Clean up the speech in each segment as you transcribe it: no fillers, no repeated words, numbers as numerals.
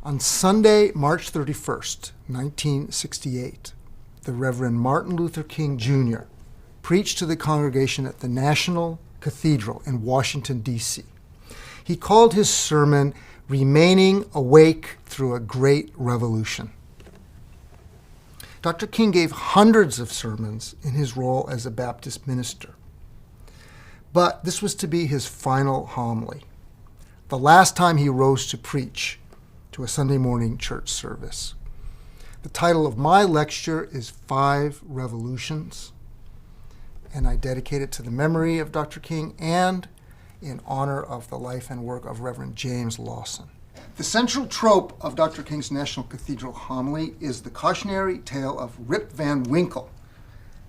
On Sunday, March 31st, 1968, the Reverend Martin Luther King Jr. preached to the congregation at the National Cathedral in Washington, D.C. He called his sermon, "Remaining Awake Through a Great Revolution." Dr. King gave hundreds of sermons in his role as a Baptist minister. But this was to be his final homily, the last time he rose to preach to a Sunday morning church service. The title of my lecture is 5 Revolutions, and I dedicate it to the memory of Dr. King and in honor of the life and work of Reverend James Lawson. The central trope of Dr. King's National Cathedral homily is the cautionary tale of Rip Van Winkle,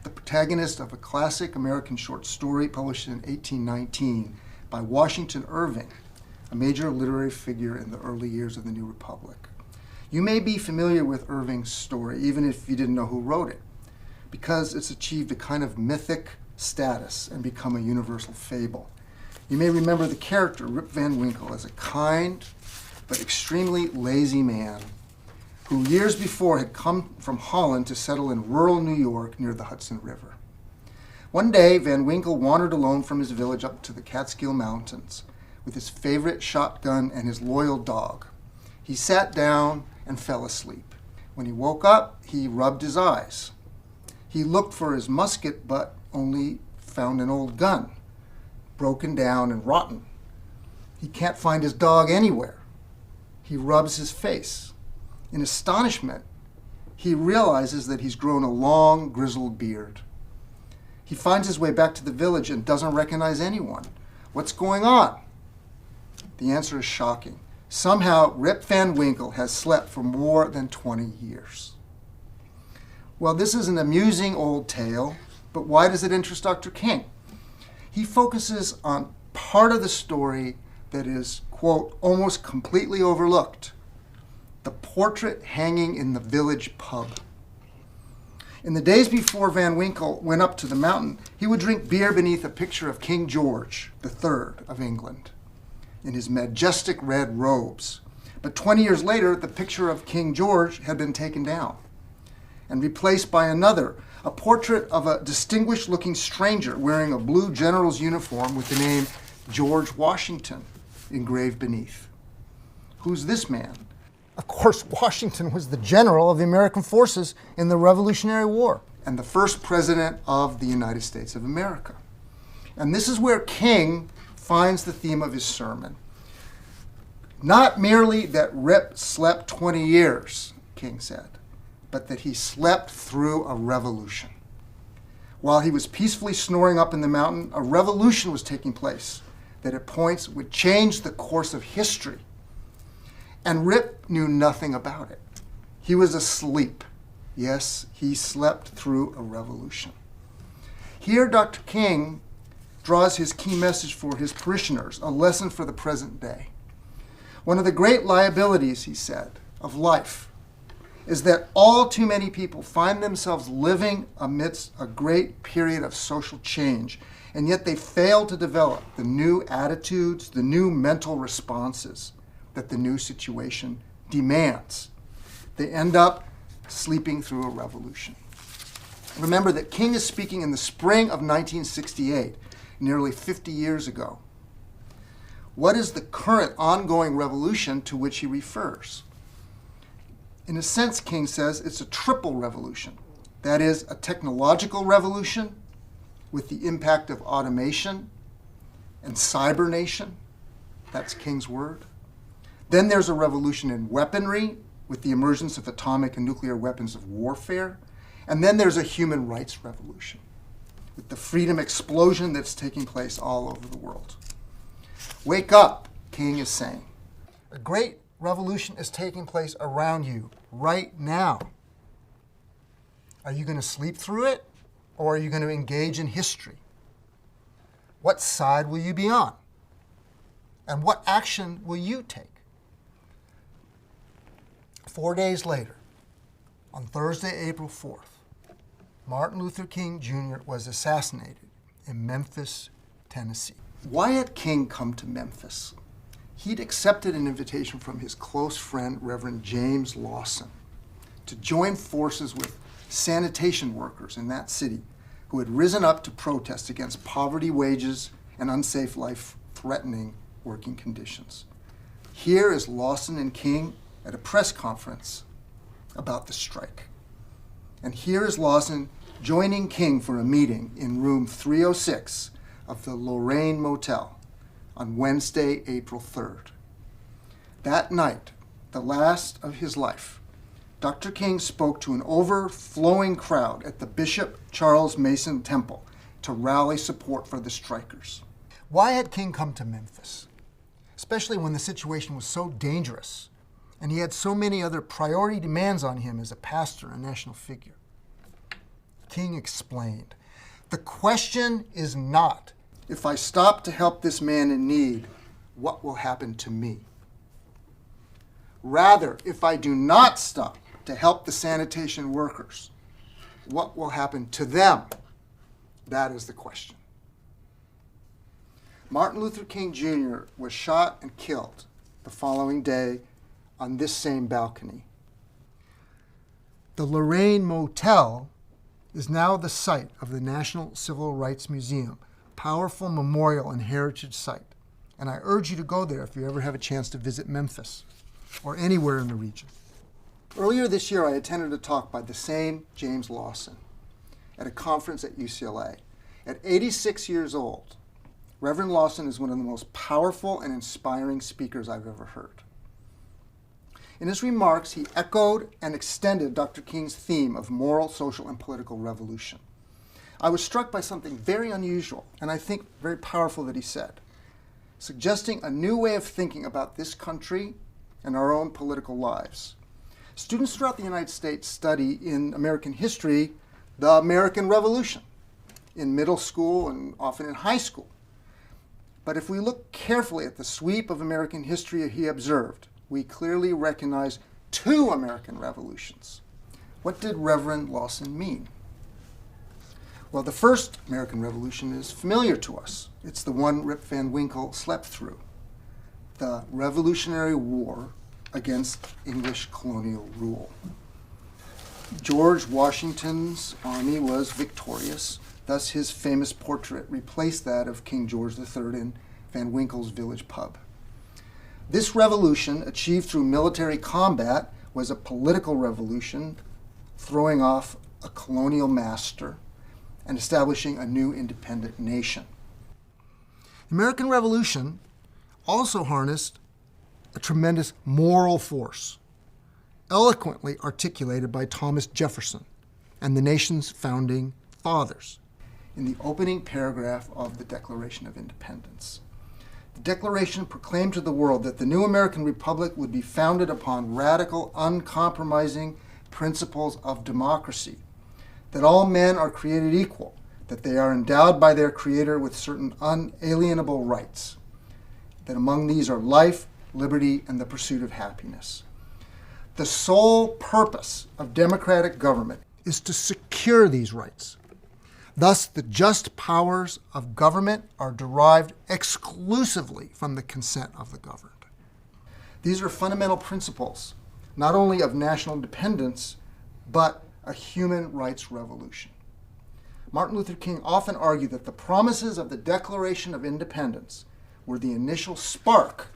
the protagonist of a classic American short story published in 1819 by Washington Irving, a major literary figure in the early years of the New Republic. You may be familiar with Irving's story, even if you didn't know who wrote it, because it's achieved a kind of mythic status and become a universal fable. You may remember the character, Rip Van Winkle, as a kind but extremely lazy man who years before had come from Holland to settle in rural New York near the Hudson River. One day, Van Winkle wandered alone from his village up to the Catskill Mountains with his favorite shotgun and his loyal dog. He sat down and fell asleep. When he woke up, he rubbed his eyes. He looked for his musket, but only found an old gun, broken down and rotten. He can't find his dog anywhere. He rubs his face. In astonishment, he realizes that he's grown a long, grizzled beard. He finds his way back to the village and doesn't recognize anyone. What's going on? The answer is shocking. Somehow, Rip Van Winkle has slept for more than 20 years. Well, this is an amusing old tale, but why does it interest Dr. King? He focuses on part of the story that is, quote, almost completely overlooked: the portrait hanging in the village pub. In the days before Van Winkle went up to the mountain, he would drink beer beneath a picture of King George III of England in his majestic red robes. But 20 years later, the picture of King George had been taken down and replaced by another, a portrait of a distinguished-looking stranger wearing a blue general's uniform with the name George Washington engraved beneath. Who's this man? Of course, Washington was the general of the American forces in the Revolutionary War and the first president of the United States of America. And this is where King finds the theme of his sermon. Not merely that Rip slept 20 years, King said, but that he slept through a revolution. While he was peacefully snoring up in the mountain, a revolution was taking place that at points would change the course of history. And Rip knew nothing about it. He was asleep. Yes, he slept through a revolution. Here, Dr. King draws his key message for his parishioners, a lesson for the present day. One of the great liabilities, he said, of life is that all too many people find themselves living amidst a great period of social change, and yet they fail to develop the new attitudes, the new mental responses that the new situation demands. They end up sleeping through a revolution. Remember that King is speaking in the spring of 1968, nearly 50 years ago. What is the current ongoing revolution to which he refers? In a sense, King says, it's a triple revolution. That is, a technological revolution with the impact of automation and cybernation. That's King's word. Then there's a revolution in weaponry with the emergence of atomic and nuclear weapons of warfare. And then there's a human rights revolution with the freedom explosion that's taking place all over the world. Wake up, King is saying. A great revolution is taking place around you right now. Are you going to sleep through it, or are you going to engage in history? What side will you be on? And what action will you take? 4 days later, on Thursday, April 4th, Martin Luther King Jr. was assassinated in Memphis, Tennessee. Why had King come to Memphis? he'd accepted an invitation from his close friend, Reverend James Lawson, to join forces with sanitation workers in that city who had risen up to protest against poverty wages and unsafe life-threatening working conditions. Here is Lawson and King at a press conference about the strike. And here is Lawson joining King for a meeting in room 306 of the Lorraine Motel on Wednesday, April 3rd. That night, the last of his life, Dr. King spoke to an overflowing crowd at the Bishop Charles Mason Temple to rally support for the strikers. Why had King come to Memphis, especially when the situation was so dangerous and he had so many other priority demands on him as a pastor and national figure? King explained, "The question is not, if I stop to help this man in need, what will happen to me? Rather, if I do not stop to help the sanitation workers, what will happen to them? That is the question." Martin Luther King Jr. was shot and killed the following day on this same balcony. The Lorraine Motel is now the site of the National Civil Rights Museum, powerful memorial and heritage site. And I urge you to go there if you ever have a chance to visit Memphis or anywhere in the region. Earlier this year, I attended a talk by the same James Lawson at a conference at UCLA. At 86 years old, Reverend Lawson is one of the most powerful and inspiring speakers I've ever heard. In his remarks, he echoed and extended Dr. King's theme of moral, social, and political revolution. I was struck by something very unusual, and I think very powerful that he said, suggesting a new way of thinking about this country and our own political lives. Students throughout the United States study in American history the American Revolution in middle school and often in high school. But if we look carefully at the sweep of American history he observed, we clearly recognize two American revolutions. What did Reverend Lawson mean? Well, the first American Revolution is familiar to us. It's the one Rip Van Winkle slept through, the Revolutionary War against English colonial rule. George Washington's army was victorious, thus his famous portrait replaced that of King George III in Van Winkle's village pub. This revolution, achieved through military combat, was a political revolution, throwing off a colonial master and establishing a new independent nation. The American Revolution also harnessed a tremendous moral force, eloquently articulated by Thomas Jefferson and the nation's founding fathers in the opening paragraph of the Declaration of Independence. The Declaration proclaimed to the world that the new American Republic would be founded upon radical, uncompromising principles of democracy, that all men are created equal, that they are endowed by their Creator with certain unalienable rights, that among these are life, liberty, and the pursuit of happiness. The sole purpose of democratic government is to secure these rights. Thus, the just powers of government are derived exclusively from the consent of the governed. These are fundamental principles, not only of national independence, but a human rights revolution. Martin Luther King often argued that the promises of the Declaration of Independence were the initial spark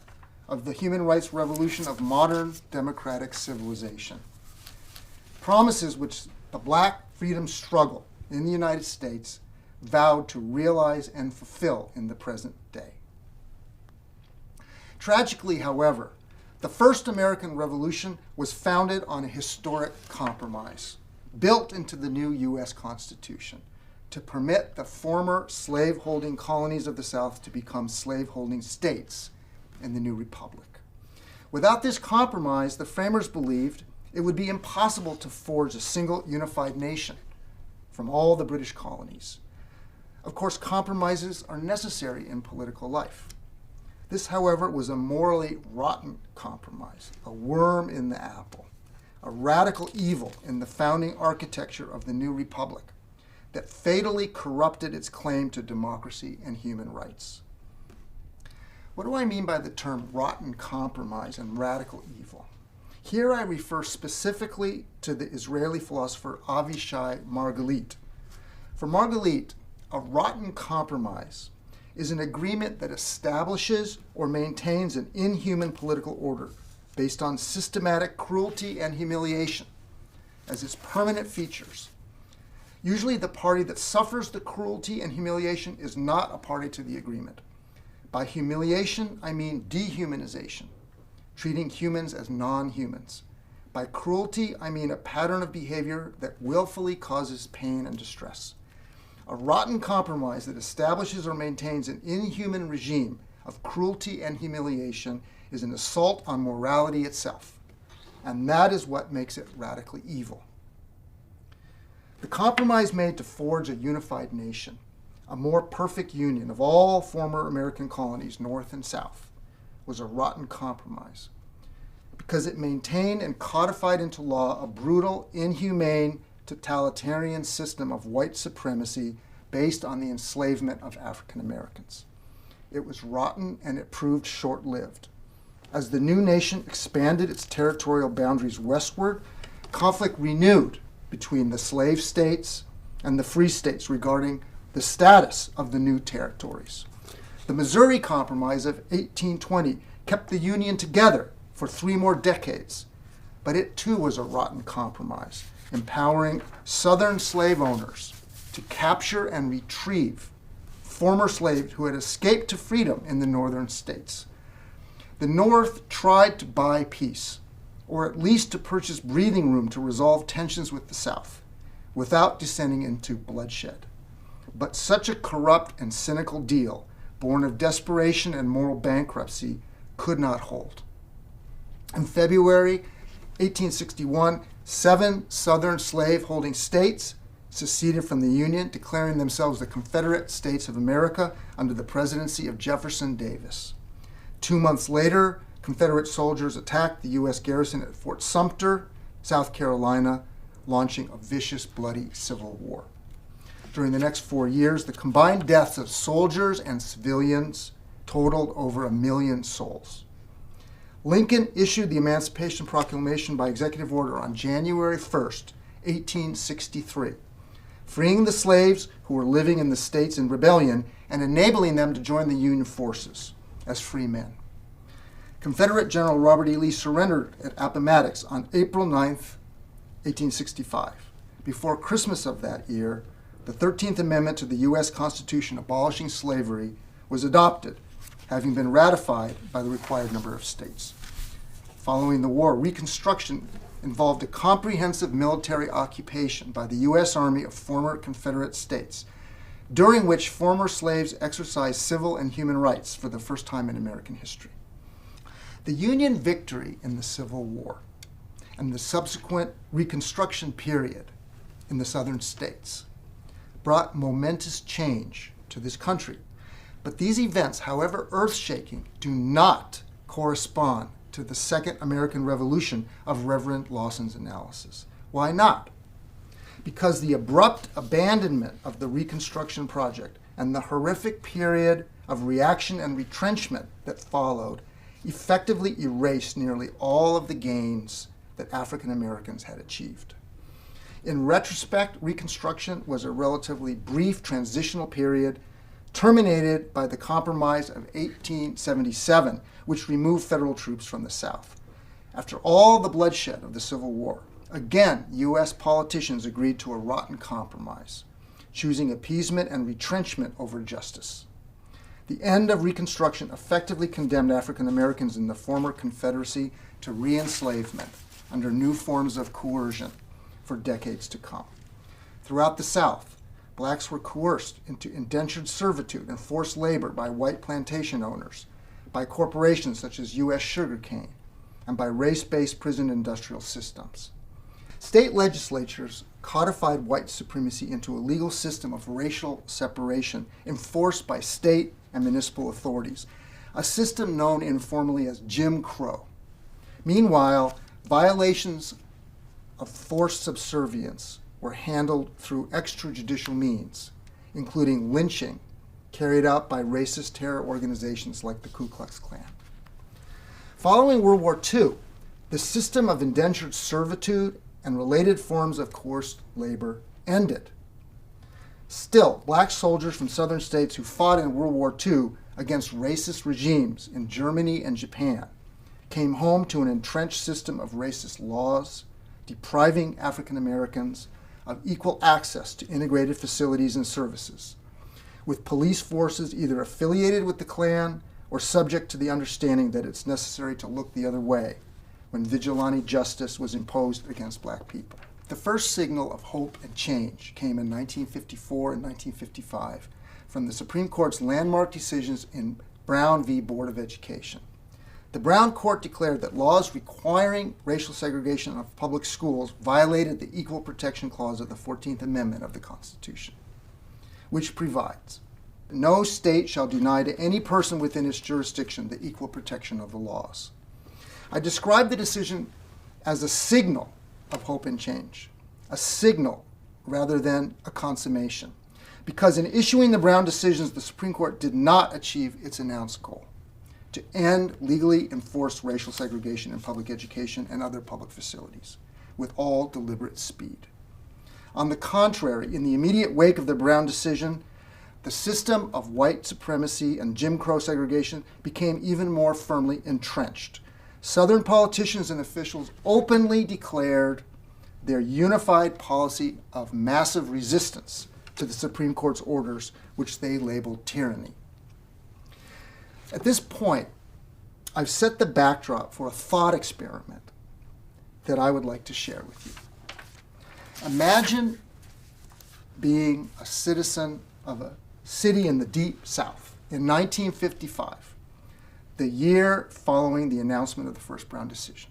of the human rights revolution of modern democratic civilization. Promises which the Black freedom struggle in the United States vowed to realize and fulfill in the present day. Tragically, however, the first American Revolution was founded on a historic compromise built into the new U.S. Constitution to permit the former slave-holding colonies of the South to become slave-holding states in the new republic. Without this compromise, the framers believed it would be impossible to forge a single unified nation from all the British colonies. Of course, compromises are necessary in political life. This, however, was a morally rotten compromise, a worm in the apple, a radical evil in the founding architecture of the new republic that fatally corrupted its claim to democracy and human rights. What do I mean by the term rotten compromise and radical evil? Here I refer specifically to the Israeli philosopher Avishai Margalit. For Margalit, a rotten compromise is an agreement that establishes or maintains an inhuman political order based on systematic cruelty and humiliation as its permanent features. Usually the party that suffers the cruelty and humiliation is not a party to the agreement. By humiliation, I mean dehumanization, treating humans as non-humans. By cruelty, I mean a pattern of behavior that willfully causes pain and distress. A rotten compromise that establishes or maintains an inhuman regime of cruelty and humiliation is an assault on morality itself. And that is what makes it radically evil. The compromise made to forge a unified nation, a more perfect union of all former American colonies, North and South, was a rotten compromise because it maintained and codified into law a brutal, inhumane, totalitarian system of white supremacy based on the enslavement of African Americans. It was rotten and it proved short-lived. As the new nation expanded its territorial boundaries westward, conflict renewed between the slave states and the free states regarding the status of the new territories. The Missouri Compromise of 1820 kept the Union together for 3 more decades, but it too was a rotten compromise, empowering Southern slave owners to capture and retrieve former slaves who had escaped to freedom in the northern states. The North tried to buy peace, or at least to purchase breathing room to resolve tensions with the South, without descending into bloodshed. But such a corrupt and cynical deal, born of desperation and moral bankruptcy, could not hold. In February 1861, 7 Southern slave-holding states seceded from the Union, declaring themselves the Confederate States of America under the presidency of Jefferson Davis. 2 months later, Confederate soldiers attacked the U.S. garrison at Fort Sumter, South Carolina, launching a vicious, bloody civil war. During the next 4 years, the combined deaths of soldiers and civilians totaled over 1 million souls. Lincoln issued the Emancipation Proclamation by executive order on January 1st, 1863, freeing the slaves who were living in the states in rebellion and enabling them to join the Union forces as free men. Confederate General Robert E. Lee surrendered at Appomattox on April 9th, 1865. Before Christmas of that year, the 13th Amendment to the U.S. Constitution abolishing slavery was adopted, having been ratified by the required number of states. Following the war, Reconstruction involved a comprehensive military occupation by the U.S. Army of former Confederate states, during which former slaves exercised civil and human rights for the first time in American history. The Union victory in the Civil War and the subsequent Reconstruction period in the southern states brought momentous change to this country. But these events, however earth-shaking, do not correspond to the Second American Revolution of Reverend Lawson's analysis. Why not? Because the abrupt abandonment of the Reconstruction project and the horrific period of reaction and retrenchment that followed effectively erased nearly all of the gains that African Americans had achieved. In retrospect, Reconstruction was a relatively brief transitional period terminated by the Compromise of 1877, which removed federal troops from the South. After all the bloodshed of the Civil War, again, U.S. politicians agreed to a rotten compromise, choosing appeasement and retrenchment over justice. The end of Reconstruction effectively condemned African Americans in the former Confederacy to re-enslavement under new forms of coercion for decades to come. Throughout the South, blacks were coerced into indentured servitude and forced labor by white plantation owners, by corporations such as U.S. Sugarcane, and by race-based prison industrial systems. State legislatures codified white supremacy into a legal system of racial separation enforced by state and municipal authorities, a system known informally as Jim Crow. Meanwhile, violations of forced subservience were handled through extrajudicial means, including lynching, carried out by racist terror organizations like the Ku Klux Klan. Following World War II, the system of indentured servitude and related forms of coerced labor ended. Still, black soldiers from southern states who fought in World War II against racist regimes in Germany and Japan came home to an entrenched system of racist laws, depriving African Americans of equal access to integrated facilities and services, with police forces either affiliated with the Klan or subject to the understanding that it's necessary to look the other way when vigilante justice was imposed against black people. The first signal of hope and change came in 1954 and 1955 from the Supreme Court's landmark decisions in Brown v. Board of Education. The Brown Court declared that laws requiring racial segregation of public schools violated the Equal Protection Clause of the 14th Amendment of the Constitution, which provides, "No state shall deny to any person within its jurisdiction the equal protection of the laws." I describe the decision as a signal of hope and change, a signal rather than a consummation, because in issuing the Brown decisions, the Supreme Court did not achieve its announced goal: to end legally enforced racial segregation in public education and other public facilities with all deliberate speed. On the contrary, in the immediate wake of the Brown decision, the system of white supremacy and Jim Crow segregation became even more firmly entrenched. Southern politicians and officials openly declared their unified policy of massive resistance to the Supreme Court's orders, which they labeled tyranny. At this point, I've set the backdrop for a thought experiment that I would like to share with you. Imagine being a citizen of a city in the Deep South in 1955, the year following the announcement of the first Brown decision.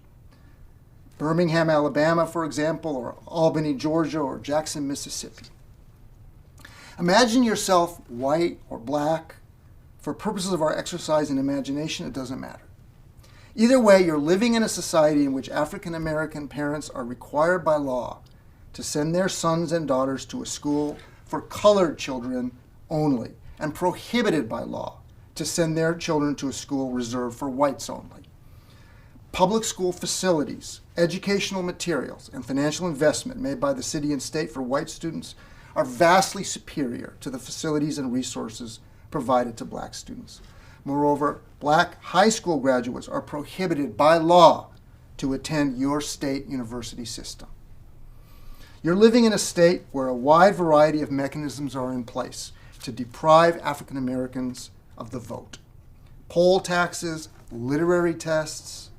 Birmingham, Alabama, for example, or Albany, Georgia, or Jackson, Mississippi. Imagine yourself white or black. For purposes of our exercise in imagination, it doesn't matter. Either way, you're living in a society in which African American parents are required by law to send their sons and daughters to a school for colored children only, and prohibited by law to send their children to a school reserved for whites only. Public school facilities, educational materials, and financial investment made by the city and state for white students are vastly superior to the facilities and resources provided to black students. Moreover, black high school graduates are prohibited by law to attend your state university system. You're living in a state where a wide variety of mechanisms are in place to deprive African Americans of the vote. Poll taxes, literary tests,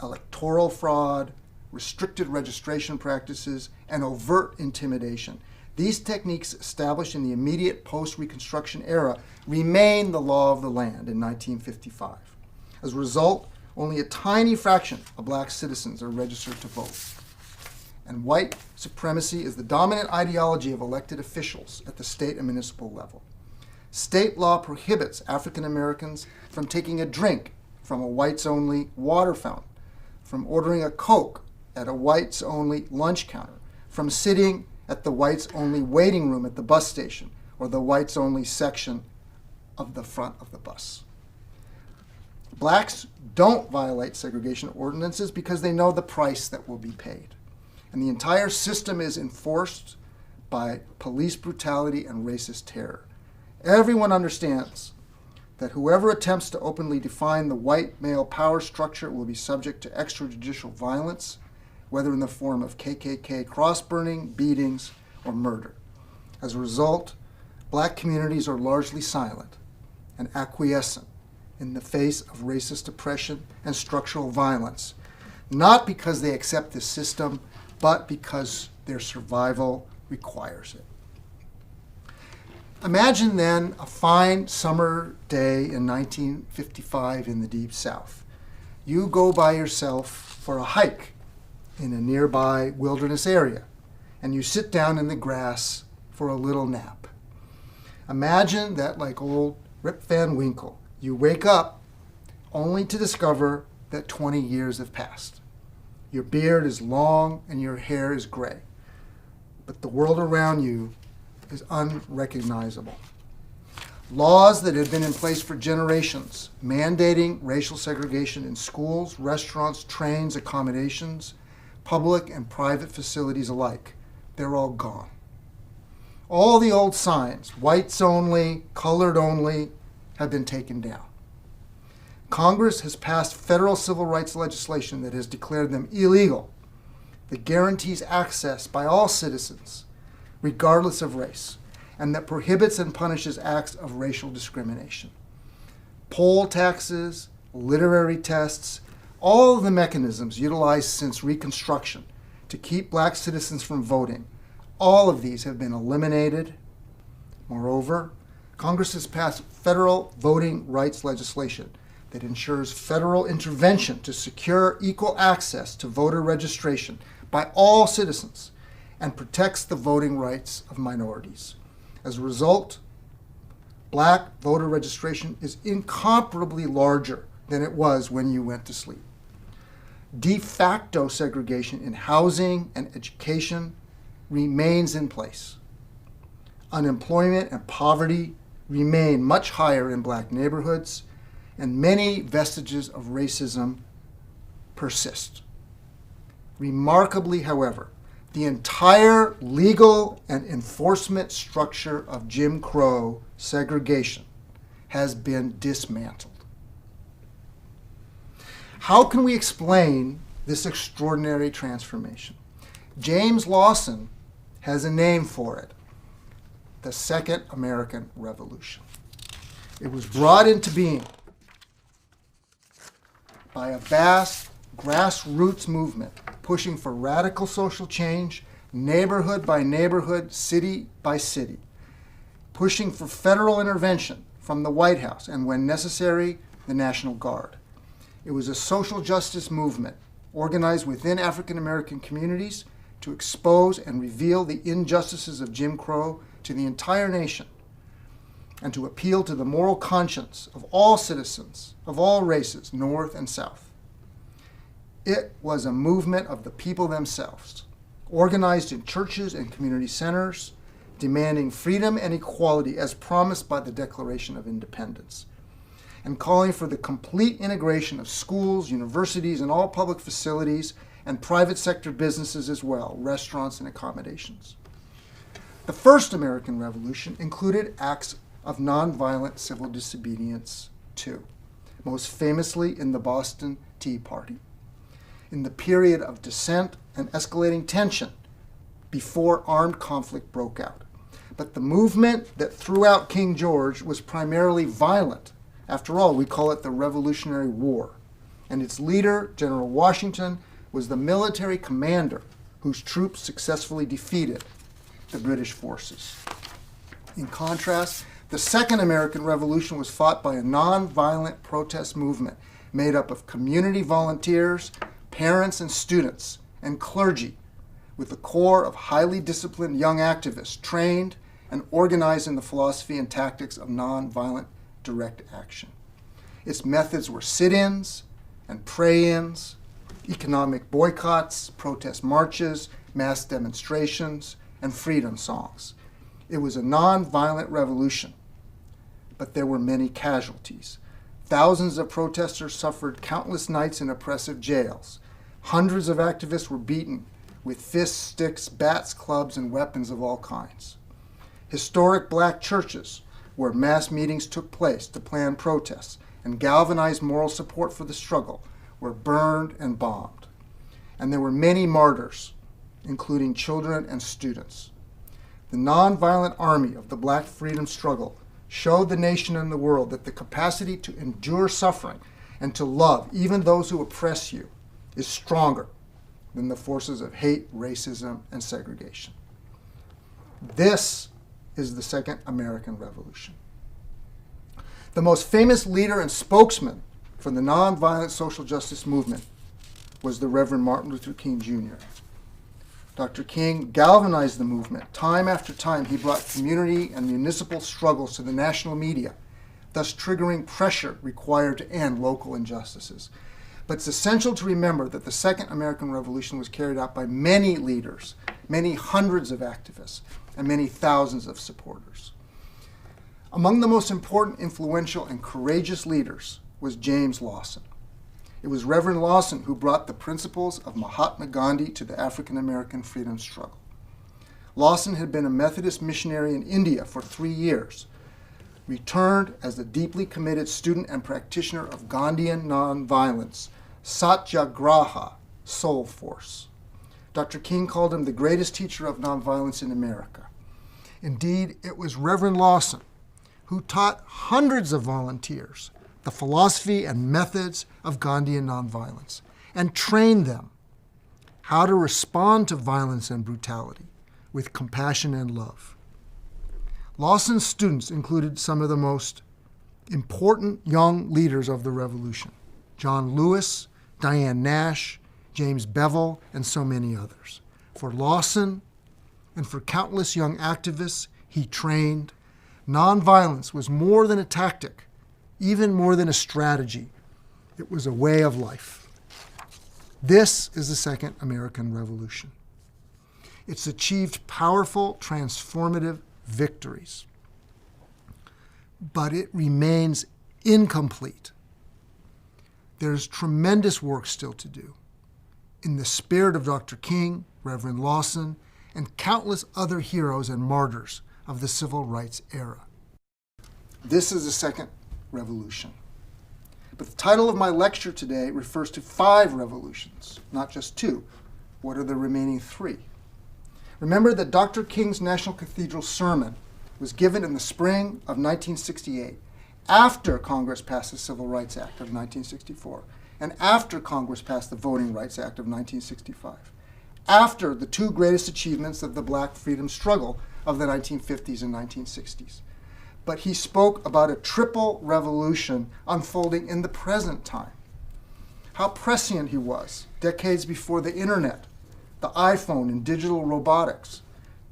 electoral fraud, restricted registration practices, and overt intimidation. These techniques established in the immediate post-Reconstruction era remain the law of the land in 1955. As a result, only a tiny fraction of black citizens are registered to vote. And white supremacy is the dominant ideology of elected officials at the state and municipal level. State law prohibits African Americans from taking a drink from a whites-only water fountain, from ordering a Coke at a whites-only lunch counter, from sitting at the whites-only waiting room at the bus station or the whites-only section of the front of the bus. Blacks don't violate segregation ordinances because they know the price that will be paid. And the entire system is enforced by police brutality and racist terror. Everyone understands that whoever attempts to openly define the white male power structure will be subject to extrajudicial violence, whether in the form of KKK cross-burning, beatings, or murder. As a result, black communities are largely silent and acquiescent in the face of racist oppression and structural violence, not because they accept this system, but because their survival requires it. Imagine then a fine summer day in 1955 in the Deep South. You go by yourself for a hike in a nearby wilderness area, and you sit down in the grass for a little nap. Imagine that, like old Rip Van Winkle, you wake up only to discover that 20 years have passed. Your beard is long and your hair is gray, but the world around you is unrecognizable. Laws that had been in place for generations, mandating racial segregation in schools, restaurants, trains, accommodations, public and private facilities alike, they're all gone. All the old signs, whites only, colored only, have been taken down. Congress has passed federal civil rights legislation that has declared them illegal, that guarantees access by all citizens, regardless of race, and that prohibits and punishes acts of racial discrimination. Poll taxes, literary tests, all of the mechanisms utilized since Reconstruction to keep black citizens from voting, all of these have been eliminated. Moreover, Congress has passed federal voting rights legislation that ensures federal intervention to secure equal access to voter registration by all citizens and protects the voting rights of minorities. As a result, black voter registration is incomparably larger than it was when you went to sleep. De facto segregation in housing and education remains in place. Unemployment and poverty remain much higher in black neighborhoods, and many vestiges of racism persist. Remarkably, however, the entire legal and enforcement structure of Jim Crow segregation has been dismantled. How can we explain this extraordinary transformation? James Lawson has a name for it: the Second American Revolution. It was brought into being by a vast grassroots movement pushing for radical social change, neighborhood by neighborhood, city by city, pushing for federal intervention from the White House and, when necessary, the National Guard. It was a social justice movement organized within African American communities to expose and reveal the injustices of Jim Crow to the entire nation and to appeal to the moral conscience of all citizens of all races, North and South. It was a movement of the people themselves, organized in churches and community centers, demanding freedom and equality as promised by the Declaration of Independence, and calling for the complete integration of schools, universities, and all public facilities, and private sector businesses as well, restaurants and accommodations. The first American Revolution included acts of nonviolent civil disobedience too, most famously in the Boston Tea Party, in the period of dissent and escalating tension before armed conflict broke out. But the movement that threw out King George was primarily violent. After all, we call it the Revolutionary War. And its leader, General Washington, was the military commander whose troops successfully defeated the British forces. In contrast, the Second American Revolution was fought by a nonviolent protest movement made up of community volunteers, parents and students, and clergy, with a core of highly disciplined young activists trained and organized in the philosophy and tactics of nonviolent direct action. Its methods were sit-ins and pray-ins, economic boycotts, protest marches, mass demonstrations, and freedom songs. It was a nonviolent revolution, but there were many casualties. Thousands of protesters suffered countless nights in oppressive jails. Hundreds of activists were beaten with fists, sticks, bats, clubs, and weapons of all kinds. Historic black churches, where mass meetings took place to plan protests and galvanize moral support for the struggle, were burned and bombed. And there were many martyrs, including children and students. The nonviolent army of the black freedom struggle showed the nation and the world that the capacity to endure suffering and to love even those who oppress you is stronger than the forces of hate, racism, and segregation. This is the Second American Revolution. The most famous leader and spokesman for the nonviolent social justice movement was the Reverend Martin Luther King Jr. Dr. King galvanized the movement. Time after time, he brought community and municipal struggles to the national media, thus triggering pressure required to end local injustices. But it's essential to remember that the Second American Revolution was carried out by many leaders, many hundreds of activists, and many thousands of supporters. Among the most important, influential, and courageous leaders was James Lawson. It was Reverend Lawson who brought the principles of Mahatma Gandhi to the African American freedom struggle. Lawson had been a Methodist missionary in India for 3 years, returned as a deeply committed student and practitioner of Gandhian nonviolence, Satyagraha, Soul Force. Dr. King called him the greatest teacher of nonviolence in America. Indeed, it was Reverend Lawson who taught hundreds of volunteers the philosophy and methods of Gandhian nonviolence and trained them how to respond to violence and brutality with compassion and love. Lawson's students included some of the most important young leaders of the revolution: John Lewis, Diane Nash, James Bevel, and so many others. For Lawson and for countless young activists he trained, nonviolence was more than a tactic, even more than a strategy. It was a way of life. This is the Second American Revolution. It's achieved powerful, transformative victories, but it remains incomplete. There's tremendous work still to do. In the spirit of Dr. King, Reverend Lawson, and countless other heroes and martyrs of the civil rights era. This is the Second Revolution. But the title of my lecture today refers to 5 revolutions, not just 2. What are the remaining 3? Remember that Dr. King's National Cathedral sermon was given in the spring of 1968, after Congress passed the Civil Rights Act of 1964, and after Congress passed the Voting Rights Act of 1965, after the 2 greatest achievements of the Black freedom struggle of the 1950s and 1960s. But he spoke about a triple revolution unfolding in the present time. How prescient he was, decades before the internet, the iPhone, and digital robotics,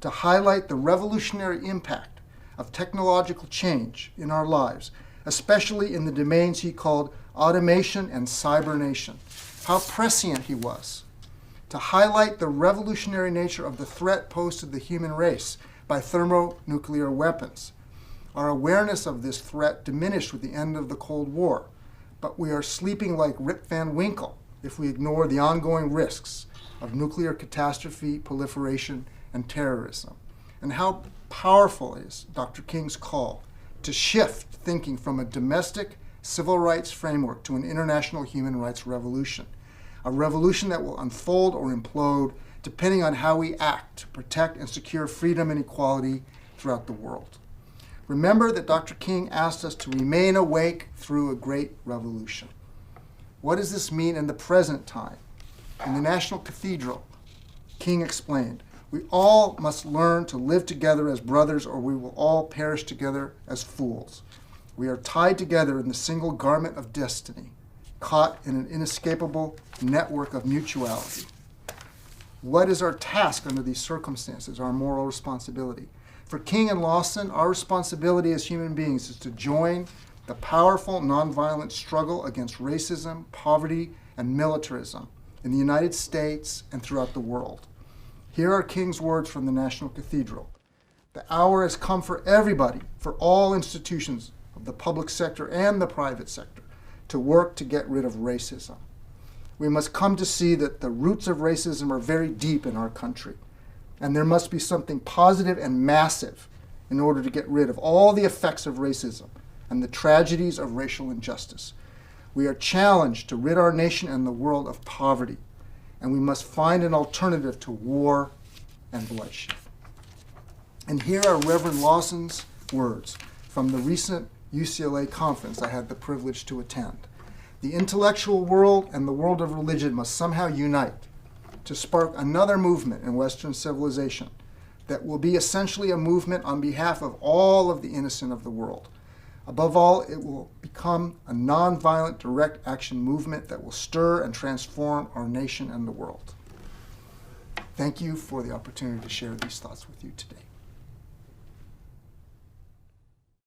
to highlight the revolutionary impact of technological change in our lives, especially in the domains he called automation and cybernation. How prescient he was to highlight the revolutionary nature of the threat posed to the human race by thermonuclear weapons. Our awareness of this threat diminished with the end of the Cold War, but we are sleeping like Rip Van Winkle if we ignore the ongoing risks of nuclear catastrophe, proliferation, and terrorism. And how powerful is Dr. King's call to shift thinking from a domestic civil rights framework to an international human rights revolution, a revolution that will unfold or implode depending on how we act to protect and secure freedom and equality throughout the world. Remember that Dr. King asked us to remain awake through a great revolution. What does this mean in the present time? In the National Cathedral, King explained, "We all must learn to live together as brothers, or we will all perish together as fools. We are tied together in the single garment of destiny, caught in an inescapable network of mutuality." What is our task under these circumstances, our moral responsibility? For King and Lawson, our responsibility as human beings is to join the powerful nonviolent struggle against racism, poverty, and militarism in the United States and throughout the world. Here are King's words from the National Cathedral. The hour has come for everybody, for all institutions of the public sector and the private sector, to work to get rid of racism. We must come to see that the roots of racism are very deep in our country, and there must be something positive and massive in order to get rid of all the effects of racism and the tragedies of racial injustice. We are challenged to rid our nation and the world of poverty, and we must find an alternative to war and bloodshed. And here are Reverend Lawson's words from the recent UCLA conference I had the privilege to attend. The intellectual world and the world of religion must somehow unite to spark another movement in Western civilization that will be essentially a movement on behalf of all of the innocent of the world. Above all, it will become a nonviolent direct action movement that will stir and transform our nation and the world. Thank you for the opportunity to share these thoughts with you today.